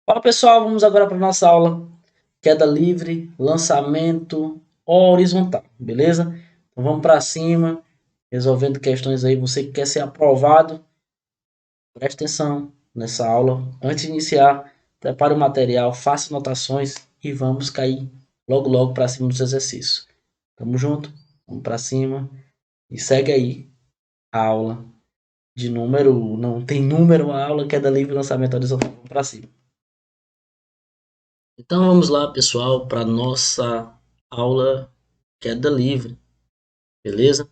Fala pessoal, vamos agora para nossa aula queda livre, lançamento horizontal, beleza? Então vamos para cima, resolvendo questões aí. Você que quer ser aprovado, preste atenção nessa aula. Antes de iniciar, prepare o material, faça anotações e vamos cair logo logo para cima dos exercícios. Tamo junto, vamos para cima e segue aí a aula de número, não tem número a aula, queda livre, lançamento horizontal, vamos para cima. Então vamos lá, pessoal, para nossa aula queda livre, beleza?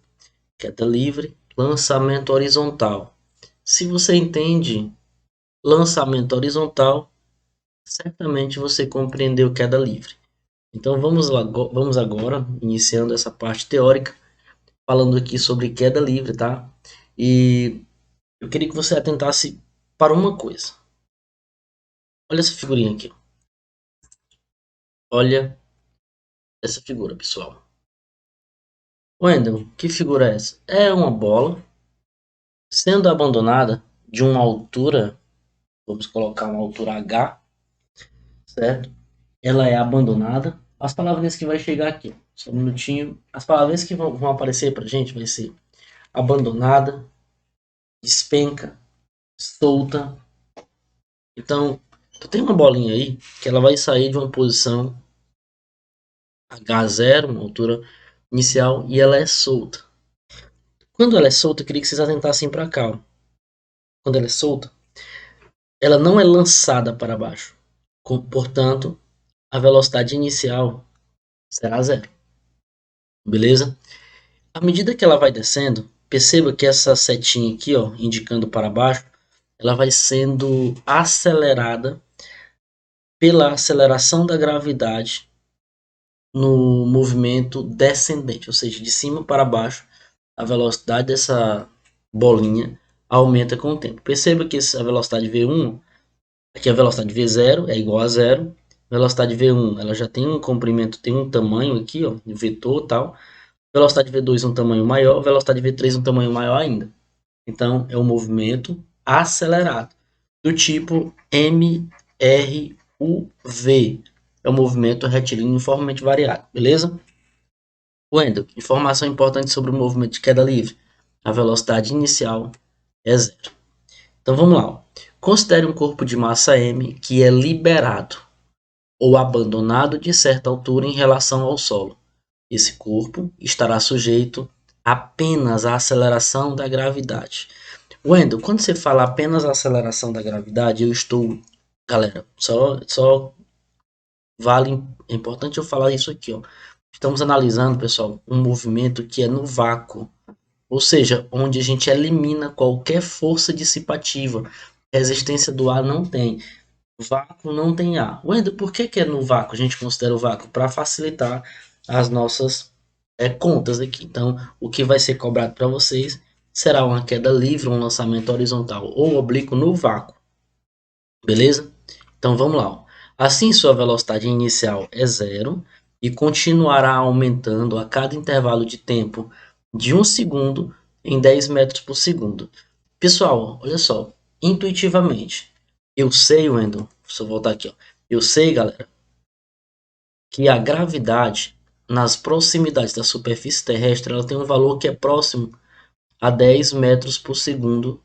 Queda livre, lançamento horizontal. Se você entende lançamento horizontal, certamente você compreendeu queda livre. Então vamos lá, vamos agora iniciando essa parte teórica, falando aqui sobre queda livre, tá? E eu queria que você atentasse para uma coisa. Olha essa figurinha aqui. Olha essa figura, pessoal. Wendel, que figura é essa? É uma bola sendo abandonada de uma altura, vamos colocar uma altura H, certo? Ela é abandonada. As palavrinhas que vai chegar aqui, só um minutinho. As palavrinhas que vão aparecer pra gente vai ser abandonada, despenca, solta. Então, tu tem uma bolinha aí que ela vai sair de uma posição H0, uma altura inicial, e ela é solta. Quando ela é solta, eu queria que vocês atentassem para cá. Ó. Quando ela é solta, ela não é lançada para baixo. Portanto, a velocidade inicial será zero. Beleza? À medida que ela vai descendo, perceba que essa setinha aqui, ó, indicando para baixo, ela vai sendo acelerada pela aceleração da gravidade no movimento descendente, ou seja, de cima para baixo, a velocidade dessa bolinha aumenta com o tempo. Perceba que a velocidade V1, aqui a velocidade V0 é igual a zero, velocidade V1 ela já tem um comprimento, tem um tamanho aqui, ó, vetor e tal. Velocidade V2 um tamanho maior, velocidade V3 um tamanho maior ainda. Então, é um movimento acelerado, do tipo MRUV. É um movimento retilíneo uniformemente variado, beleza? Wendel, informação importante sobre o movimento de queda livre. A velocidade inicial é zero. Então, vamos lá. Considere um corpo de massa M que é liberado ou abandonado de certa altura em relação ao solo. Esse corpo estará sujeito apenas à aceleração da gravidade. Wendel, quando você fala apenas a aceleração da gravidade, eu estou... Galera, só vale... É importante eu falar isso aqui, ó. Estamos analisando, pessoal, um movimento que é no vácuo. Ou seja, onde a gente elimina qualquer força dissipativa. Resistência do ar não tem. Vácuo não tem ar. Wendel, por que é no vácuo? A gente considera o vácuo para facilitar as nossas contas aqui. Então, o que vai ser cobrado para vocês será uma queda livre, um lançamento horizontal ou oblíquo no vácuo. Beleza? Então, vamos lá. Ó. Assim, sua velocidade inicial é zero e continuará aumentando a cada intervalo de tempo de 1 segundo em 10 metros por segundo. Pessoal, olha só. Intuitivamente, eu sei, Wendel, se eu voltar aqui, ó, eu sei, galera, que a gravidade nas proximidades da superfície terrestre ela tem um valor que é próximo a 10 metros por segundo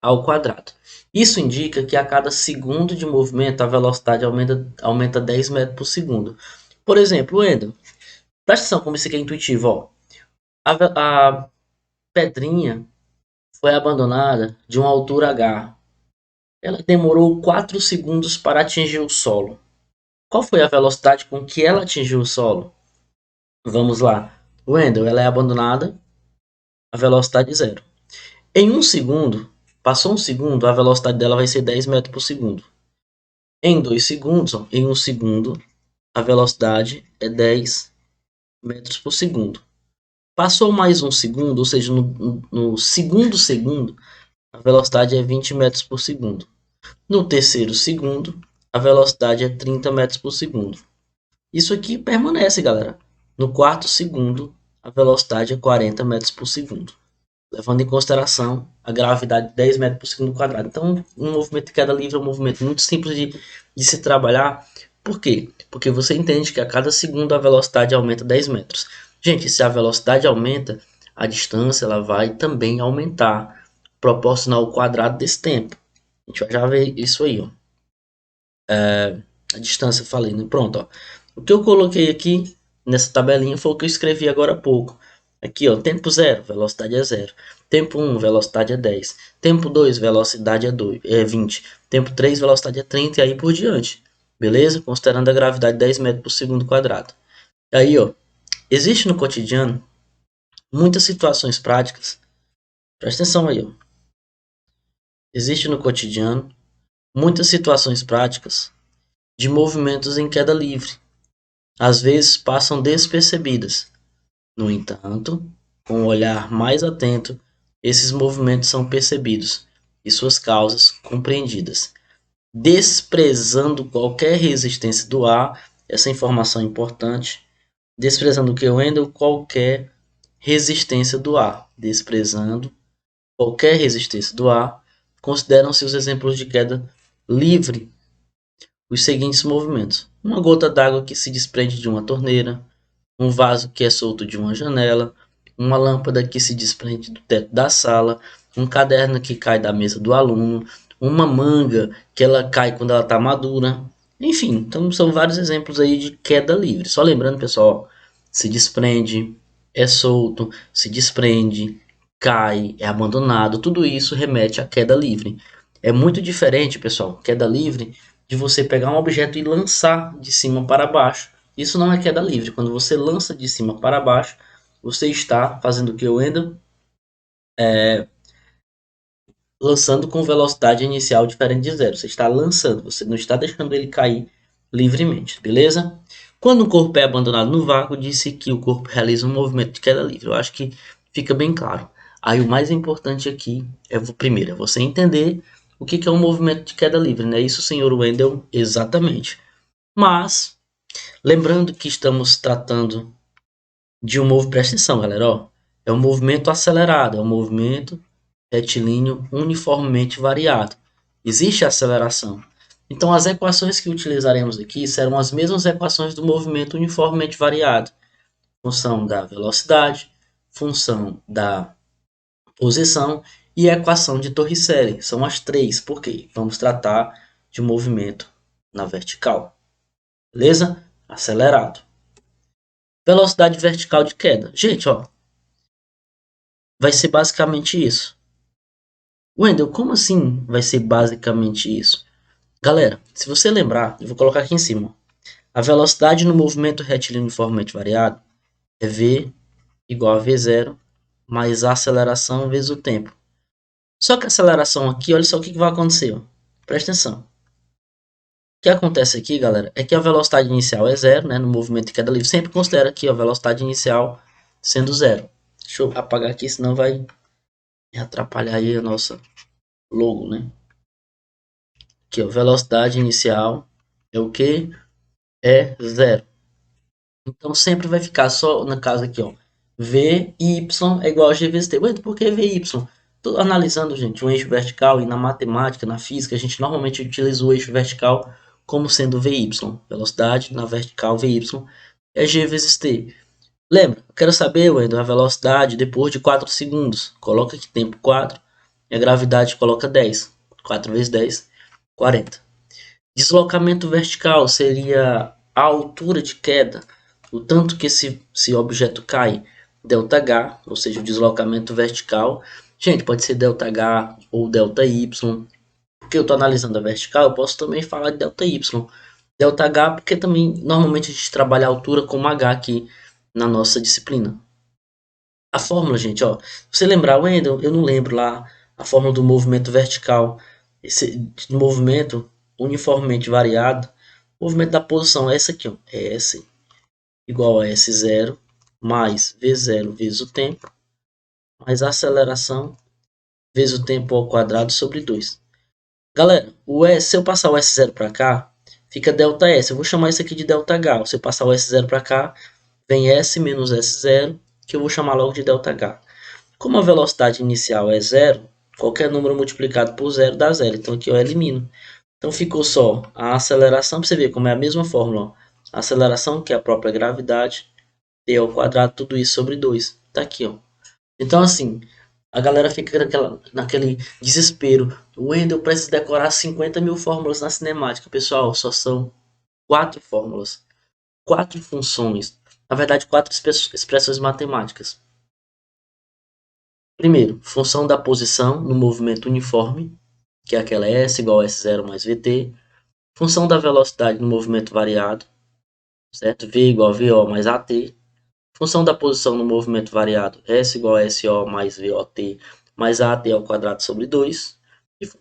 ao quadrado. Isso indica que a cada segundo de movimento a velocidade aumenta 10 metros por segundo. Por exemplo, Wendel, presta atenção como isso aqui é intuitivo. Ó. A pedrinha foi abandonada de uma altura H. Ela demorou 4 segundos para atingir o solo. Qual foi a velocidade com que ela atingiu o solo? Vamos lá. Wendel, ela é abandonada a velocidade zero. Em um segundo, passou um segundo, a velocidade dela vai ser 10 metros por segundo. Em 2 segundos, ó, em um segundo, a velocidade é 10 metros por segundo. Passou mais um segundo, ou seja, no segundo, a velocidade é 20 metros por segundo. No terceiro segundo, a velocidade é 30 metros por segundo. Isso aqui permanece, galera. No quarto segundo, a velocidade é 40 metros por segundo. levando em consideração a gravidade de 10 metros por segundo quadrado. Então, um movimento de queda livre é um movimento muito simples de se trabalhar. Por quê? Porque você entende que a cada segundo a velocidade aumenta 10 metros. Gente, se a velocidade aumenta, a distância ela vai também aumentar, proporcional ao quadrado desse tempo. A gente vai já ver isso aí, ó. A distância, eu falei, né? Pronto, ó. O que eu coloquei aqui nessa tabelinha foi o que eu escrevi agora há pouco. Aqui, ó, tempo 0, velocidade é 0. Tempo 1, velocidade é 10. Tempo 2, velocidade é 20. Tempo 3, velocidade é 30 e aí por diante. Beleza? Considerando a gravidade 10 metros por segundo quadrado. Aí, ó, existe no cotidiano muitas situações práticas. Presta atenção aí, ó. Existe no cotidiano muitas situações práticas de movimentos em queda livre. Às vezes passam despercebidas. No entanto, com um olhar mais atento, esses movimentos são percebidos e suas causas compreendidas. Desprezando qualquer resistência do ar, essa informação é importante, desprezando o que, Wendel? Qualquer resistência do ar. Desprezando qualquer resistência do ar, consideram-se os exemplos de queda livre os seguintes movimentos: uma gota d'água que se desprende de uma torneira, um vaso que é solto de uma janela, uma lâmpada que se desprende do teto da sala, um caderno que cai da mesa do aluno, uma manga que ela cai quando ela está madura. Enfim, então são vários exemplos aí de queda livre. Só lembrando, pessoal, se desprende, é solto, se desprende, cai, é abandonado, tudo isso remete à queda livre. É muito diferente, pessoal, queda livre, de você pegar um objeto e lançar de cima para baixo. Isso não é queda livre. Quando você lança de cima para baixo, você está fazendo o que, Wendel? Lançando com velocidade inicial diferente de zero. Você está lançando, você não está deixando ele cair livremente, beleza? Quando o corpo é abandonado no vácuo, disse que o corpo realiza um movimento de queda livre. Eu acho que fica bem claro. Aí o mais importante aqui é, primeiro, é você entender o que é um movimento de queda livre, né? Isso, senhor Wendel, exatamente. Mas, lembrando que estamos tratando de um movimento, presta atenção, galera, ó, é um movimento acelerado, é um movimento retilíneo uniformemente variado. Existe aceleração. Então, as equações que utilizaremos aqui serão as mesmas equações do movimento uniformemente variado. Função da velocidade, função da posição e a equação de Torricelli. São as três, porque vamos tratar de um movimento na vertical. Beleza? Acelerado. Velocidade vertical de queda. Gente, ó, vai ser basicamente isso. Wendel, como assim vai ser basicamente isso? Galera, se você lembrar, eu vou colocar aqui em cima. A velocidade no movimento retilíneo uniformemente variado é v igual a v0 mais a aceleração vezes o tempo. Só que a aceleração aqui, olha só o que vai acontecer. Ó. Presta atenção. O que acontece aqui, galera, é que a velocidade inicial é zero, né? No movimento de queda livre, sempre considera aqui a velocidade inicial sendo zero. Deixa eu apagar aqui, senão vai atrapalhar aí a nossa logo, né? Aqui, ó, velocidade inicial é o que? É zero. Então sempre vai ficar só na casa aqui, ó. Vy é igual a g vezes t. Ué, por que Vy? Tô analisando, gente, um eixo vertical e na matemática, na física, a gente normalmente utiliza o eixo vertical como sendo Vy. Velocidade na vertical Vy é g vezes t. Lembra? Eu quero saber, Wendel, a velocidade depois de 4 segundos. Coloca aqui tempo 4 e a gravidade coloca 10. 4 vezes 10, 40. Deslocamento vertical seria a altura de queda, o tanto que esse objeto cai, ΔH, ou seja, o deslocamento vertical. Gente, pode ser ΔH ou ΔY. Porque eu estou analisando a vertical, eu posso também falar de ΔY. ΔH porque também normalmente a gente trabalha a altura como H aqui na nossa disciplina. A fórmula, gente, ó, se você lembrar, Wendel, eu não lembro lá a fórmula do movimento vertical, esse movimento uniformemente variado, o movimento da posição é essa aqui, ó, é S igual a S0 mais V0 vezes o tempo, mais a aceleração vezes o tempo ao quadrado sobre 2. Galera, o S, se eu passar o S0 para cá, fica ΔS, eu vou chamar isso aqui de ΔH, se eu passar o S0 para cá, vem S menos S0, que eu vou chamar logo de ΔH. Como a velocidade inicial é zero, qualquer número multiplicado por zero dá zero. Então aqui eu elimino. Então ficou só a aceleração, para você ver como é a mesma fórmula. Ó. A aceleração, que é a própria gravidade, p ao quadrado, tudo isso sobre 2. Tá aqui, ó. Então assim, a galera fica naquele desespero. O Wendel precisa decorar 50 mil fórmulas na cinemática. Pessoal, só são 4 fórmulas. 4 funções. Na verdade, 4 expressões matemáticas. Primeiro, função da posição no movimento uniforme, que é aquela S igual a S0 mais VT. Função da velocidade no movimento variado, certo? V igual a VO mais AT. Função da posição no movimento variado, S igual a SO mais VOT mais AT ao quadrado sobre 2.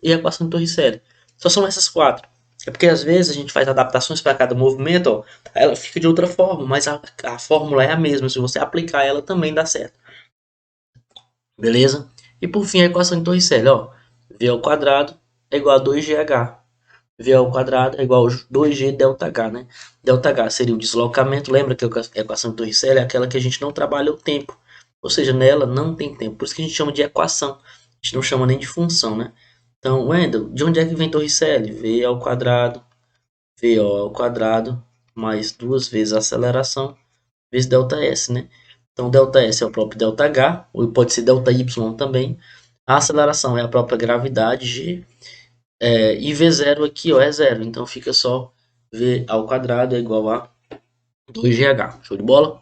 E a equação de Torricelli. Só são essas 4. É porque às vezes a gente faz adaptações para cada movimento, ó, ela fica de outra forma, mas a fórmula é a mesma. Se você aplicar ela, também dá certo. Beleza? E por fim, a equação de Torricelli, ó. V ao quadrado é igual a 2GH. V ao quadrado é igual a 2G ΔH, né? ΔH seria o deslocamento. Lembra que a equação de Torricelli é aquela que a gente não trabalha o tempo. Ou seja, nela não tem tempo. Por isso que a gente chama de equação. A gente não chama nem de função, né? Então, Wendel, de onde é que vem Torricelli? V ao quadrado, VO ao quadrado, mais duas vezes a aceleração, vezes ΔS, né? Então, ΔS é o próprio ΔH, ou pode ser ΔY também. A aceleração é a própria gravidade, G. E V0 aqui, ó, é zero. Então, fica só V ao quadrado é igual a 2GH. Show de bola?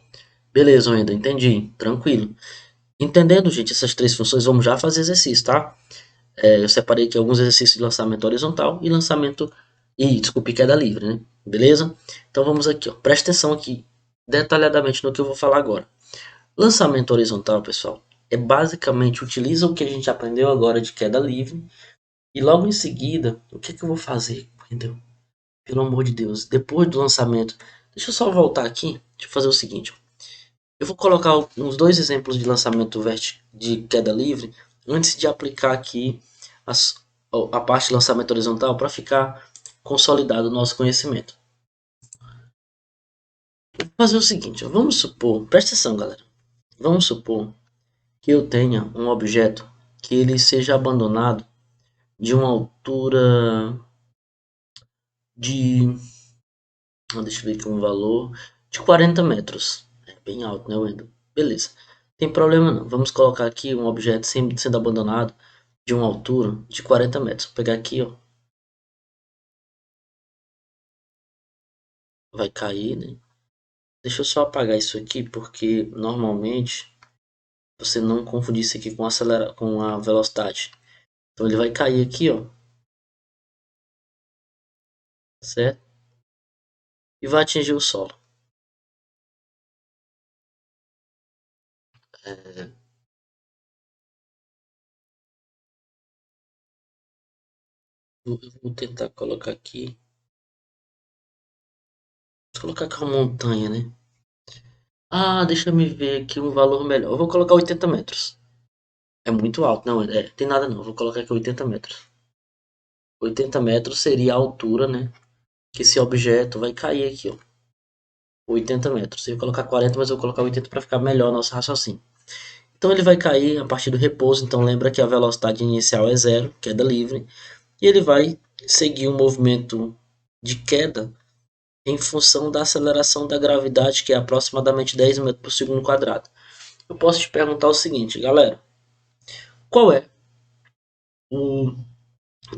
Beleza, Wendel, entendi. Tranquilo. Entendendo, gente, essas três funções, vamos já fazer exercício, tá? Eu separei aqui alguns exercícios de lançamento horizontal e lançamento... desculpe, queda livre, né? Beleza? Então, vamos aqui, ó. Presta atenção aqui, detalhadamente no que eu vou falar agora. Lançamento horizontal, pessoal, é basicamente utiliza o que a gente aprendeu agora de queda livre e logo em seguida, o que eu vou fazer, entendeu? Pelo amor de Deus, depois do lançamento, deixa eu só voltar aqui, deixa eu fazer o seguinte, eu vou colocar uns dois exemplos de lançamento de queda livre antes de aplicar aqui a parte de lançamento horizontal para ficar consolidado o nosso conhecimento. Vou fazer o seguinte, vamos supor, presta atenção galera, vamos supor que eu tenha um objeto que ele seja abandonado de uma altura de, deixa eu ver aqui um valor, de 40 metros. É bem alto, né, Wendel? Beleza. Tem problema não. Vamos colocar aqui um objeto sendo abandonado de uma altura de 40 metros. Vou pegar aqui, ó. Vai cair, né? Deixa eu só apagar isso aqui, porque normalmente você não confundir isso aqui com a velocidade. Então ele vai cair aqui, ó. Certo? E vai atingir o solo. É, vou tentar colocar aqui. Vou colocar aqui uma montanha, né? Ah, deixa eu me ver aqui um valor melhor. Eu vou colocar 80 metros. É muito alto, não, tem nada não. Vou colocar aqui 80 metros. 80 metros seria a altura, né? Que esse objeto vai cair aqui, ó. 80 metros. Eu ia colocar 40, mas eu vou colocar 80 para ficar melhor nosso raciocínio. Então ele vai cair a partir do repouso. Então lembra que a velocidade inicial é zero, queda livre. E ele vai seguir um movimento de queda em função da aceleração da gravidade, que é aproximadamente 10 metros por segundo quadrado. Eu posso te perguntar o seguinte, galera. Qual é o,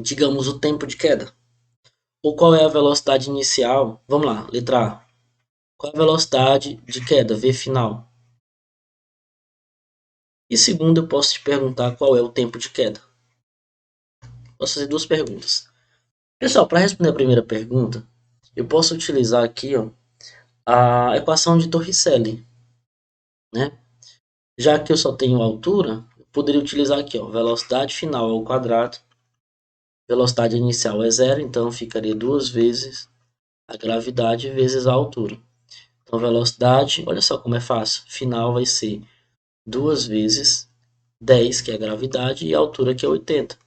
digamos, o tempo de queda? Ou qual é a velocidade inicial? Vamos lá, letra A. Qual é a velocidade de queda? V final. E segundo, eu posso te perguntar qual é o tempo de queda. Posso fazer duas perguntas. Pessoal, para responder a primeira pergunta, eu posso utilizar aqui ó, a equação de Torricelli, né? Já que eu só tenho altura, eu poderia utilizar aqui, ó, velocidade final ao quadrado. Velocidade inicial é zero, então ficaria duas vezes a gravidade vezes a altura. Então, velocidade, olha só como é fácil. Final vai ser duas vezes 10, que é a gravidade, e a altura, que é 80.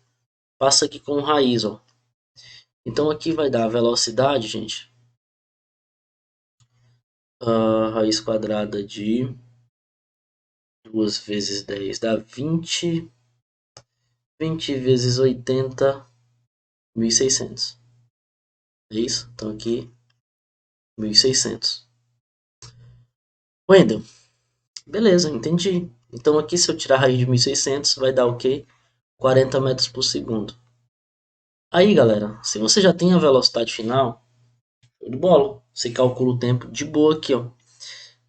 Passa aqui com raiz, ó. Então, aqui vai dar a velocidade, gente. A raiz quadrada de 2 vezes 10 dá 20. 20 vezes 80, 1.600. É isso? Então aqui, 1.600. Wendel, beleza, entendi. Então aqui se eu tirar a raiz de 1.600 vai dar o quê? 40 metros por segundo. Aí galera, se você já tem a velocidade final, show de bola. Você calcula o tempo de boa aqui, ó.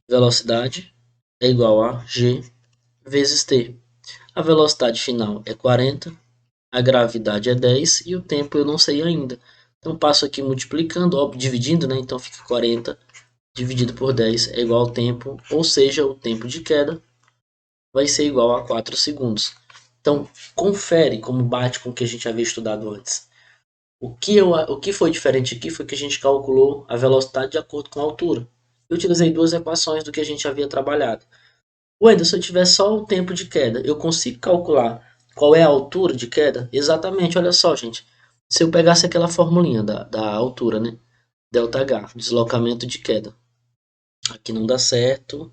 Velocidade é igual a g vezes t. A velocidade final é 40, a gravidade é 10 e o tempo eu não sei ainda. Então passo aqui multiplicando, ó, dividindo, né? Então fica 40 dividido por 10 é igual ao tempo, ou seja, o tempo de queda vai ser igual a 4 segundos. Então confere como bate com o que a gente havia estudado antes. O que foi diferente aqui foi que a gente calculou a velocidade de acordo com a altura. Eu utilizei duas equações do que a gente havia trabalhado. Wendel, se eu tiver só o tempo de queda, eu consigo calcular qual é a altura de queda? Exatamente, olha só, gente. Se eu pegasse aquela formulinha da altura, né? ΔH, deslocamento de queda. Aqui não dá certo.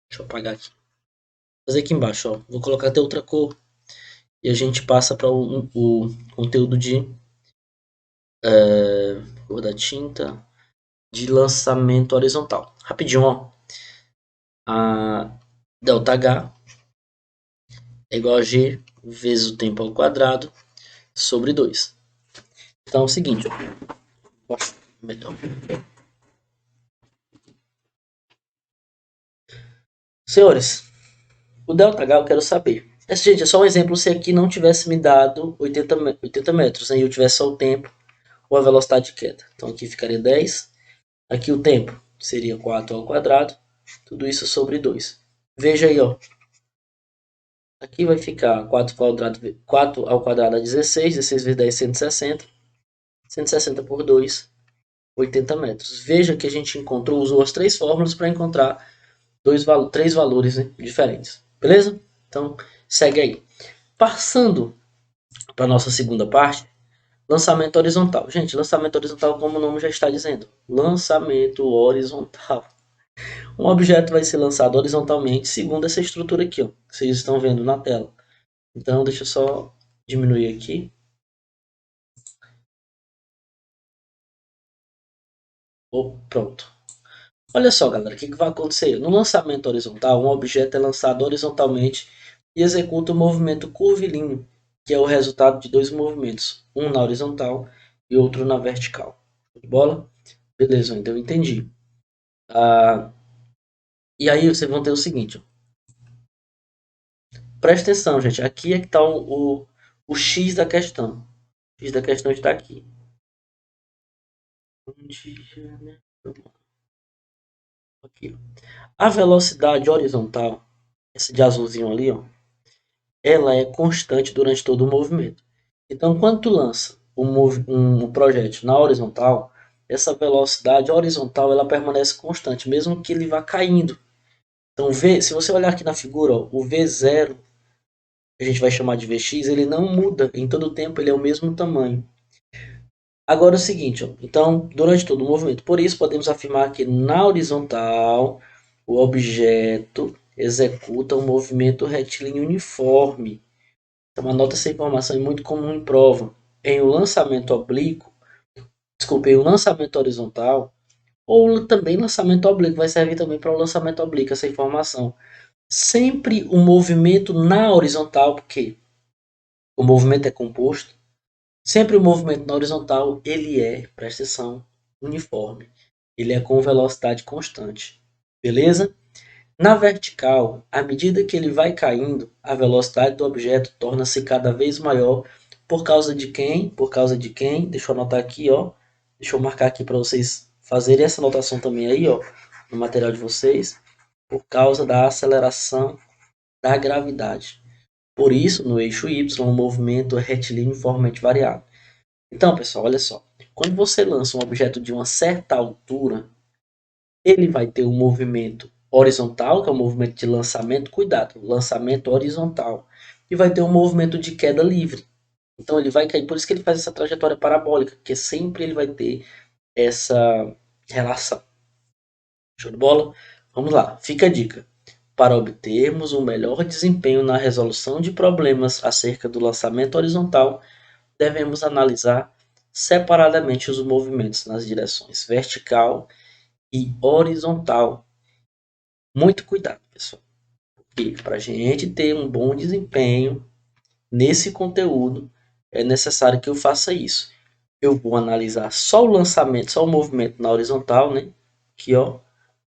Deixa eu apagar aqui. Vou fazer aqui embaixo, ó. Vou colocar até outra cor. E a gente passa para o conteúdo de cor da tinta de lançamento horizontal. Rapidinho, ó. A ΔH é igual a G vezes o tempo ao quadrado sobre 2. Então é o seguinte, ó. Melhor. Senhores, o ΔH eu quero saber. Gente, é só um exemplo se aqui não tivesse me dado 80 metros, né, e eu tivesse só o tempo ou a velocidade de queda. Então aqui ficaria 10. Aqui o tempo seria 4 ao quadrado. Tudo isso sobre 2. Veja aí, ó. Aqui vai ficar 4 ao quadrado é 16. 16 vezes 10, 160. 160 por 2, 80 metros. Veja que a gente usou as três fórmulas para encontrar três valores, né, diferentes. Beleza? Então, segue aí. Passando para a nossa segunda parte, lançamento horizontal. Gente, lançamento horizontal, como o nome já está dizendo, lançamento horizontal. Um objeto vai ser lançado horizontalmente segundo essa estrutura aqui, ó, que vocês estão vendo na tela. Então, deixa eu só diminuir aqui. Pronto. Olha só, galera, o que vai acontecer? No lançamento horizontal, um objeto é lançado horizontalmente e executa o movimento curvilíneo, que é o resultado de dois movimentos, um na horizontal e outro na vertical. Bola? Beleza, então eu entendi. E aí vocês vão ter o seguinte, ó. Presta atenção, gente. Aqui é que está o X da questão. O X da questão está aqui. Aqui. A velocidade horizontal, esse de azulzinho ali, ó, ela é constante durante todo o movimento. Então, quando tu lança um projétil na horizontal, essa velocidade horizontal ela permanece constante, mesmo que ele vá caindo. Então, se você olhar aqui na figura, ó, o V0, que a gente vai chamar de Vx, ele não muda. Em todo o tempo ele é o mesmo tamanho. Agora é o seguinte, ó, então, durante todo o movimento, por isso podemos afirmar que na horizontal, o objeto executa um movimento retilíneo uniforme. Então, anota essa informação, é muito comum em prova. Em um lançamento oblíquo, desculpe, em um lançamento horizontal, ou também lançamento oblíquo, vai servir também para o lançamento oblíquo essa informação. Sempre o movimento na horizontal, porque o movimento é composto, sempre o movimento na horizontal, ele é, presta atenção, uniforme. Ele é com velocidade constante. Beleza? Na vertical, à medida que ele vai caindo, a velocidade do objeto torna-se cada vez maior. Por causa de quem? Por causa de quem? Deixa eu anotar aqui, ó. Deixa eu marcar aqui para vocês fazerem essa anotação também aí, ó, no material de vocês. Por causa da aceleração da gravidade. Por isso, no eixo Y, o movimento é retilíneo uniformemente variado. Então, pessoal, olha só. Quando você lança um objeto de uma certa altura, ele vai ter um movimento horizontal, que é o movimento de lançamento, cuidado, lançamento horizontal, e vai ter um movimento de queda livre. Então ele vai cair, por isso que ele faz essa trajetória parabólica, porque sempre ele vai ter essa relação. Show de bola? Vamos lá, fica a dica. Para obtermos um melhor desempenho na resolução de problemas acerca do lançamento horizontal, devemos analisar separadamente os movimentos nas direções vertical e horizontal. Muito cuidado, pessoal, porque para a gente ter um bom desempenho nesse conteúdo, é necessário que eu faça isso. Eu vou analisar só o lançamento, só o movimento na horizontal, né? Aqui, ó,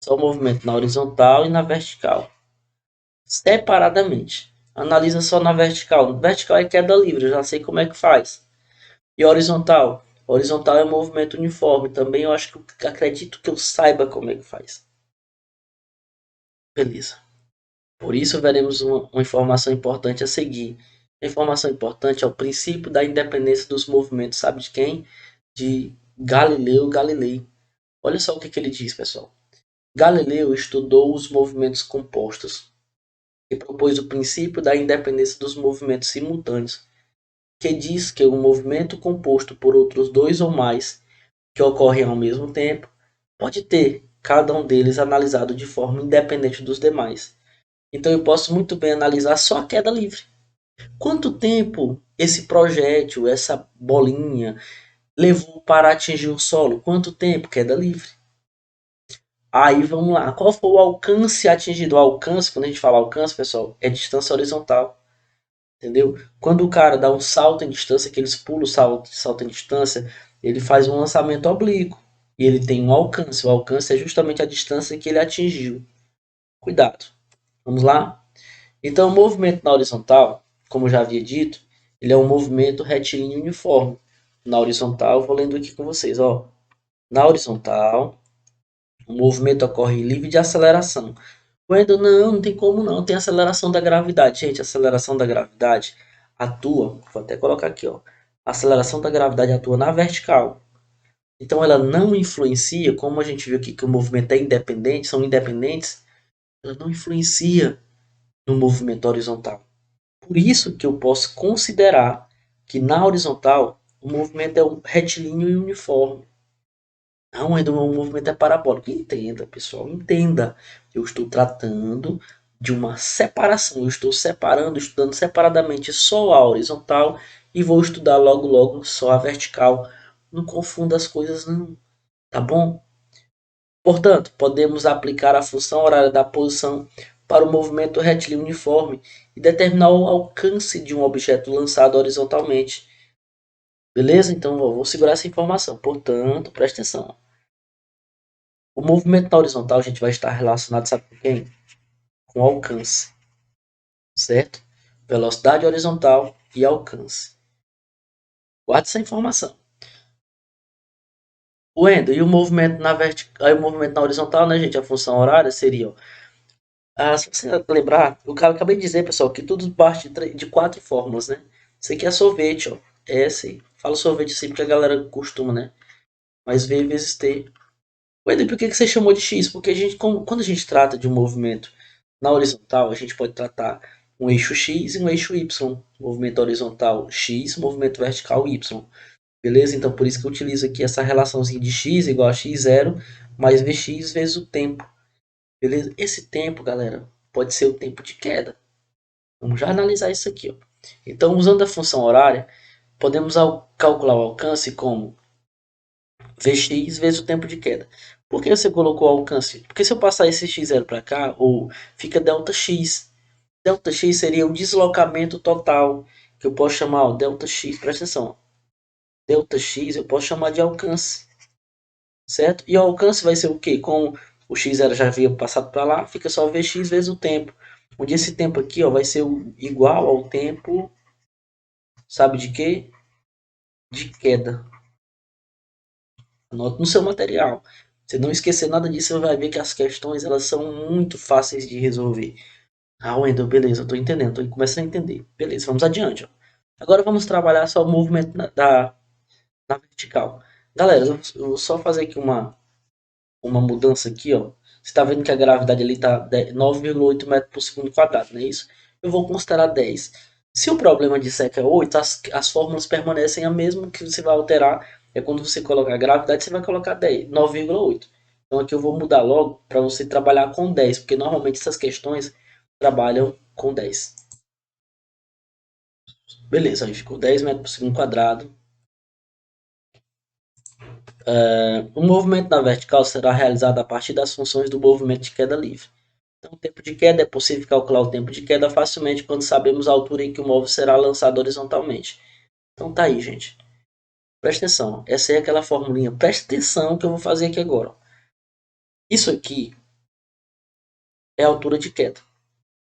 só o movimento na horizontal e na vertical, separadamente. Analisa só na vertical. Vertical é queda livre, eu já sei como é que faz. E horizontal? Horizontal é movimento uniforme. Também eu acho que acredito que eu saiba como é que faz. Beleza. Por isso veremos uma informação importante a seguir. A informação importante é o princípio da independência dos movimentos. Sabe de quem? De Galileu Galilei. Olha só o que ele diz, pessoal. Galileu estudou os movimentos compostos e propôs o princípio da independência dos movimentos simultâneos, que diz que um movimento composto por outros dois ou mais que ocorrem ao mesmo tempo pode ter cada um deles analisado de forma independente dos demais. Então eu posso muito bem analisar só a queda livre. Quanto tempo esse projétil, essa bolinha, levou para atingir o solo? Quanto tempo? Queda livre. Aí vamos lá. Qual foi o alcance atingido? O alcance, quando a gente fala alcance, pessoal, é distância horizontal. Entendeu? Quando o cara dá um salto em distância, que eles pulam o salto em distância, ele faz um lançamento oblíquo. E ele tem um alcance. O alcance é justamente a distância que ele atingiu. Cuidado. Vamos lá? Então, o movimento na horizontal, como eu já havia dito, ele é um movimento retilíneo uniforme. Na horizontal, vou lendo aqui com vocês, ó. Na horizontal, o movimento ocorre livre de aceleração. Wendel, não tem como não, tem aceleração da gravidade. Gente, a aceleração da gravidade atua, vou até colocar aqui, ó. A aceleração da gravidade atua na vertical. Então ela não influencia, como a gente viu aqui que o movimento é independente, são independentes, ela não influencia no movimento horizontal. Por isso que eu posso considerar que na horizontal o movimento é um retilíneo e uniforme. Não, é um movimento é parabólico. Entenda, pessoal, entenda. Eu estou tratando de uma separação. Eu estou separando, estudando separadamente só a horizontal e vou estudar logo logo só a vertical. Não confunda as coisas não, tá bom? Portanto, podemos aplicar a função horária da posição para o movimento retilíneo uniforme e determinar o alcance de um objeto lançado horizontalmente. Beleza? Então, vou segurar essa informação. Portanto, presta atenção. O movimento na horizontal a gente vai estar relacionado, sabe com quem? Com alcance, certo? Velocidade horizontal e alcance. Guarde essa informação. O Endo, e o movimento na vertical, aí o movimento na horizontal, né, gente? A função horária seria, ó, se você lembrar, eu acabei de dizer, pessoal, que tudo parte de quatro fórmulas, né? Isso aqui é sorvete, ó. É esse. Falo sorvete assim porque a galera costuma, né? Mas V vezes T. Ué, por que você chamou de X? Porque a gente, quando a gente trata de um movimento na horizontal, a gente pode tratar um eixo X e um eixo Y. Movimento horizontal X, movimento vertical Y. Beleza? Então por isso que eu utilizo aqui essa relaçãozinha de X igual a x0 mais Vx vezes o tempo. Beleza? Esse tempo, galera, pode ser o tempo de queda. Vamos já analisar isso aqui. Ó. Então, usando a função horária, podemos calcular o alcance como Vx vezes o tempo de queda. Por que você colocou o alcance? Porque se eu passar esse x0 para cá, ou fica ΔX. ΔX seria o deslocamento total, que eu posso chamar ó, ΔX, presta atenção. ΔX eu posso chamar de alcance, certo? E o alcance vai ser o quê? Como o x0 já havia passado para lá, fica só Vx vezes o tempo. Onde esse tempo aqui ó, vai ser igual ao tempo, sabe de quê? De queda. Anote no seu material. Se não esquecer nada disso, você vai ver que as questões elas são muito fáceis de resolver. Ah, Wendel, beleza, eu tô entendendo, tô começando a entender. Beleza, vamos adiante. Ó. Agora vamos trabalhar só o movimento na vertical. Galera, eu vou só fazer aqui uma mudança aqui, ó. Você está vendo que a gravidade ali está 9,8 metros por segundo quadrado, não é isso? Eu vou considerar 10. Se o problema disser que é 8, as fórmulas permanecem a mesma, que você vai alterar é quando você colocar a gravidade, você vai colocar 10, 9,8. Então aqui eu vou mudar logo para você trabalhar com 10, porque normalmente essas questões trabalham com 10. Beleza, aí ficou 10 metros por segundo quadrado. O movimento na vertical será realizado a partir das funções do movimento de queda livre. Então, o tempo de queda é possível calcular o tempo de queda facilmente quando sabemos a altura em que o móvel será lançado horizontalmente. Então tá aí, gente. Presta atenção. Essa é aquela formulinha. Presta atenção que eu vou fazer aqui agora. Isso aqui é a altura de queda.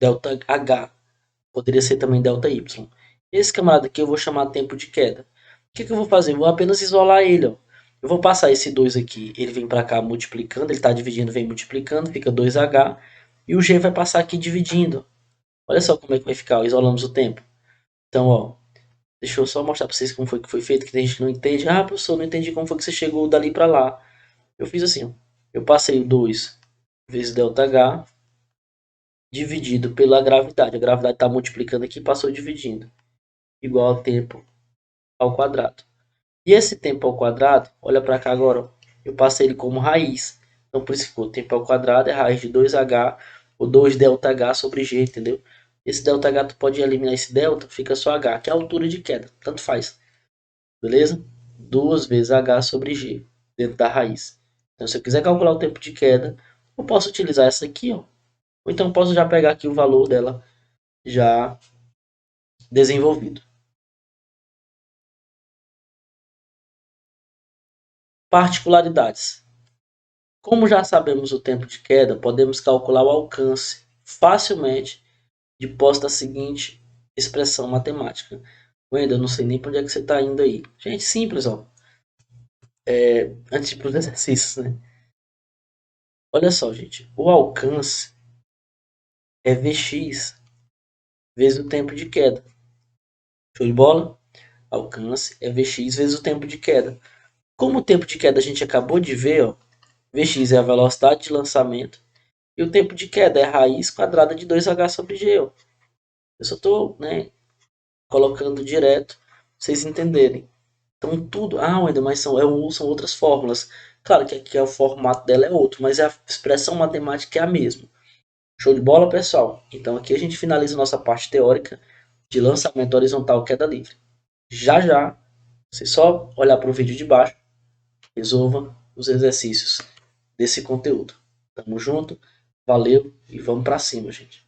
Delta H. Poderia ser também delta Y. Esse camarada aqui eu vou chamar tempo de queda. O que eu vou fazer? Eu vou apenas isolar ele. Ó. Eu vou passar esse 2 aqui. Ele vem para cá multiplicando. Ele está dividindo, vem multiplicando. Fica 2H. E o G vai passar aqui dividindo. Olha só como é que vai ficar. Isolamos o tempo. Então, ó. Deixa eu só mostrar para vocês como foi que foi feito. Que tem gente que não entende. Ah, professor, não entendi como foi que você chegou dali para lá. Eu fiz assim. Ó. Eu passei o 2 vezes ΔH dividido pela gravidade. A gravidade está multiplicando aqui e passou dividindo. Igual ao tempo ao quadrado. E esse tempo ao quadrado, olha para cá agora, eu passei ele como raiz. Então por isso ficou tempo ao quadrado é raiz de 2h ou 2ΔH sobre g, entendeu? Esse ΔH tu pode eliminar esse delta, fica só h, que é a altura de queda, tanto faz. Beleza? 2 vezes h sobre g, dentro da raiz. Então se eu quiser calcular o tempo de queda, eu posso utilizar essa aqui, ó. Ou então posso já pegar aqui o valor dela já desenvolvido. Particularidades. Como já sabemos o tempo de queda, podemos calcular o alcance facilmente de posse da seguinte expressão matemática. Wendel, eu não sei nem para onde é que você está indo aí. Gente, simples, ó. Antes de ir para os exercícios, né? Olha só, gente. O alcance é Vx vezes o tempo de queda. Show de bola? Alcance é Vx vezes o tempo de queda. Como o tempo de queda a gente acabou de ver, ó, Vx é a velocidade de lançamento e o tempo de queda é a raiz quadrada de 2h sobre g. Ó. Eu só estou, né, colocando direto, pra vocês entenderem. Então tudo, Wendel, mas são outras fórmulas. Claro que aqui o formato dela é outro, mas a expressão matemática é a mesma. Show de bola, pessoal? Então aqui a gente finaliza nossa parte teórica de lançamento horizontal queda livre. Já já, você só olhar para o vídeo de baixo, resolva os exercícios desse conteúdo. Tamo junto, valeu e vamos para cima, gente.